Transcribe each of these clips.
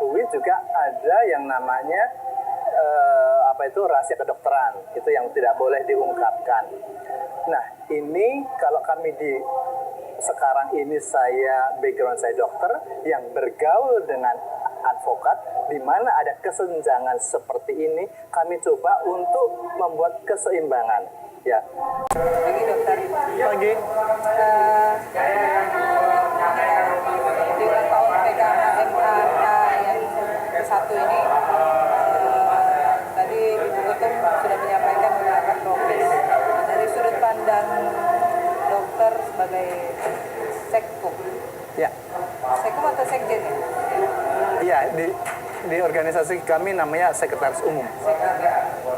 ketahui juga ada yang namanya rahasia kedokteran, itu yang tidak boleh diungkapkan. Nah, ini kalau kami sekarang ini background saya dokter yang bergaul dengan advokat, di mana ada kesenjangan seperti ini, kami coba untuk membuat keseimbangan. Ya. Pagi dokter. Pagi. Di ulang tahun PKHMK yang ke-1 ini, tadi Ibu Ketum sudah menyampaikan beberapa progres. Dari sudut pandang dokter sebagai sekkum. Ya. Sekkum atau sekjen ya? Iya, di organisasi kami namanya sekretaris umum.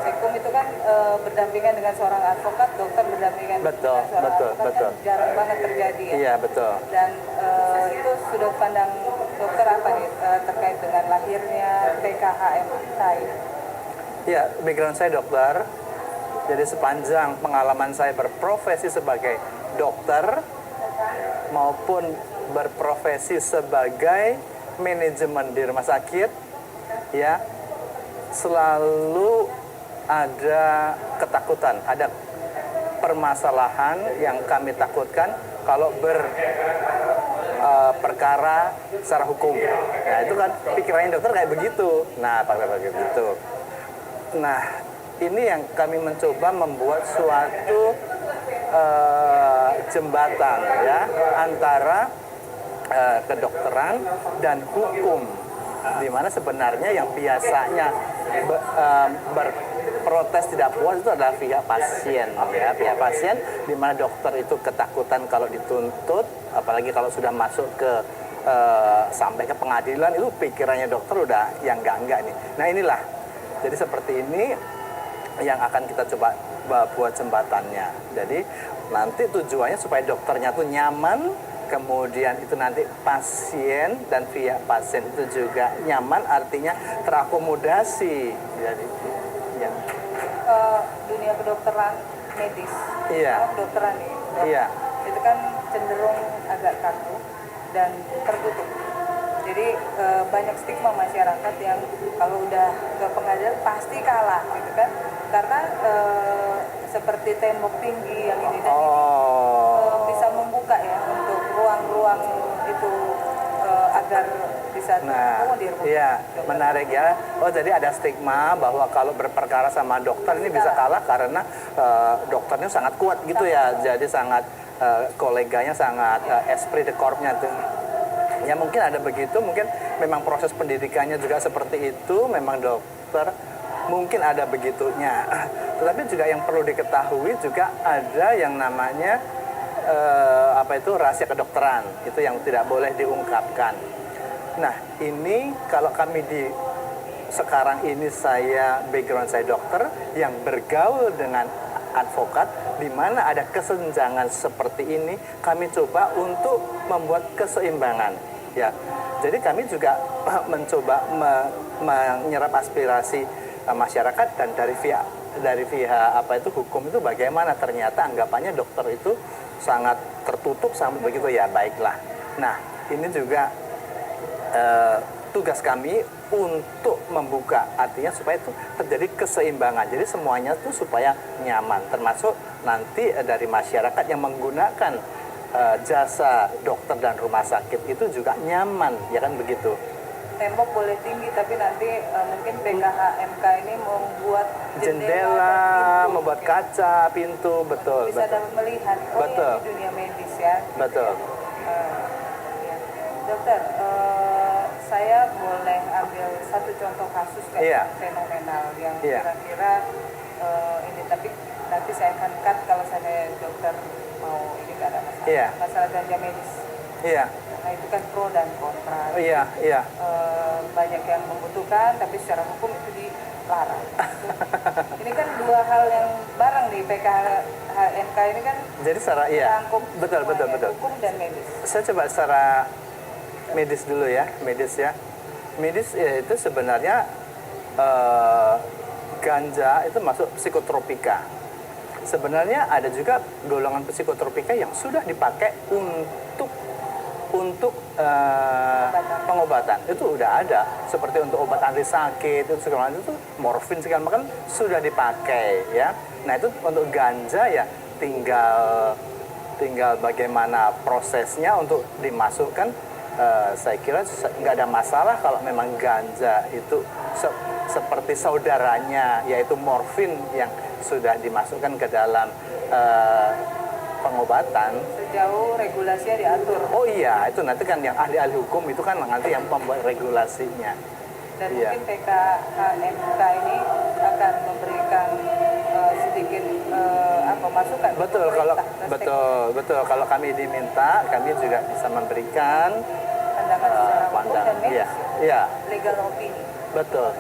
Sekkum itu kan berdampingan dengan seorang advokat, dokter berdampingan dengan seorang advokat kan jarang banget terjadi ya. Iya, betul. Dan itu sudut pandang dokter apa nih terkait dengan lahirnya PKHMK ini? Ya, background saya dokter. Jadi sepanjang pengalaman saya berprofesi sebagai dokter maupun berprofesi sebagai manajemen di rumah sakit, ya, selalu ada ketakutan, ada permasalahan yang kami takutkan kalau perkara secara hukum. Nah, itu kan pikirannya dokter kayak begitu. Nah, pakai begitu. Nah, ini yang kami mencoba membuat suatu jembatan ya antara kedokteran dan hukum, di mana sebenarnya yang biasanya berprotes tidak puas itu adalah pihak pasien, ya, pihak pasien, di mana dokter itu ketakutan kalau dituntut, apalagi kalau sudah masuk ke sampai ke pengadilan, itu pikirannya dokter udah yang enggak nih. Nah, inilah, jadi seperti ini yang akan kita coba buat jembatannya. Jadi nanti tujuannya supaya dokternya tuh nyaman, kemudian itu nanti pasien dan pihak pasien itu juga nyaman, artinya terakomodasi. Jadi, ya. Dunia kedokteran medis, Iya. kedokteran nih, Iya. itu kan cenderung agak kaku dan tertutup. Jadi banyak stigma masyarakat yang kalau udah ke pengadilan pasti kalah, gitu kan? Karena seperti tembok tinggi yang ini dan ini bisa membuka ya untuk ruang-ruang itu agar bisa terakomodir. Iya, menarik ya. Oh, jadi ada stigma bahwa kalau berperkara sama dokter ini bisa kalah karena dokternya sangat kuat gitu ya. Jadi sangat koleganya sangat esprit de corps-nya tuh. Ya mungkin ada begitu, mungkin memang proses pendidikannya juga seperti itu, memang dokter mungkin ada begitunya. Tetapi juga yang perlu diketahui juga ada yang namanya rahasia kedokteran, itu yang tidak boleh diungkapkan. Nah, ini kalau kami sekarang ini background saya dokter yang bergaul dengan advokat, di mana ada kesenjangan seperti ini, kami coba untuk membuat keseimbangan. Ya, jadi kami juga mencoba menyerap aspirasi masyarakat, dan dari pihak hukum itu bagaimana, ternyata anggapannya dokter itu sangat tertutup sama begitu ya, baiklah. Nah, ini juga tugas kami untuk membuka, artinya supaya itu terjadi keseimbangan, jadi semuanya tuh supaya nyaman, termasuk nanti dari masyarakat yang menggunakan jasa dokter dan rumah sakit itu juga nyaman, ya kan begitu. Tembok boleh tinggi, tapi nanti mungkin PKHMK ini membuat jendela, membuat kaca, pintu, betul. Bisa dapat melihat, betul. Ya, di dunia medis ya. Betul. Ya. Dokter, saya boleh ambil satu contoh kasus yang fenomenal yang kira-kira ini, tapi nanti saya akan cut kalau saya dokter mau ini gak ada masalah. Masalah ganja medis. Iya. Nah, itu kan pro dan kontra. Iya. Banyak yang membutuhkan, tapi secara hukum itu dilarang. Ini kan dua hal yang bareng nih, PKHMK ini kan. Jadi secara betul. Hukum dan medis. Saya coba secara medis dulu ya, medis ya. Medis ya, itu sebenarnya ganja itu masuk psikotropika. Sebenarnya ada juga golongan psikotropika yang sudah dipakai untuk untuk pengobatan itu udah ada, seperti untuk obat anti sakit itu segala macam itu morfin segala macam sudah dipakai ya. Nah itu untuk ganja ya tinggal bagaimana prosesnya untuk dimasukkan. Saya kira nggak ada masalah kalau memang ganja itu seperti saudaranya yaitu morfin yang sudah dimasukkan ke dalam pengobatan. Sejauh regulasinya diatur. Oh iya, itu nanti kan yang ahli-ahli hukum itu kan nanti yang membuat regulasinya. Dan Iya. mungkin PKMK ini akan memberikan sedikit masukan. Betul, kalau betul kalau kami diminta, kami juga bisa memberikan pandangan secara hukum pandangan. dan medis. Iya, iya, Legal opini.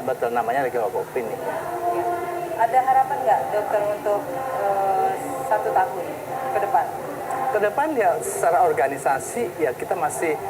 betul namanya legal opinion. Ya. Ada harapan nggak dokter untuk 1 tahun ke depan? Ke depan ya secara organisasi ya kita masih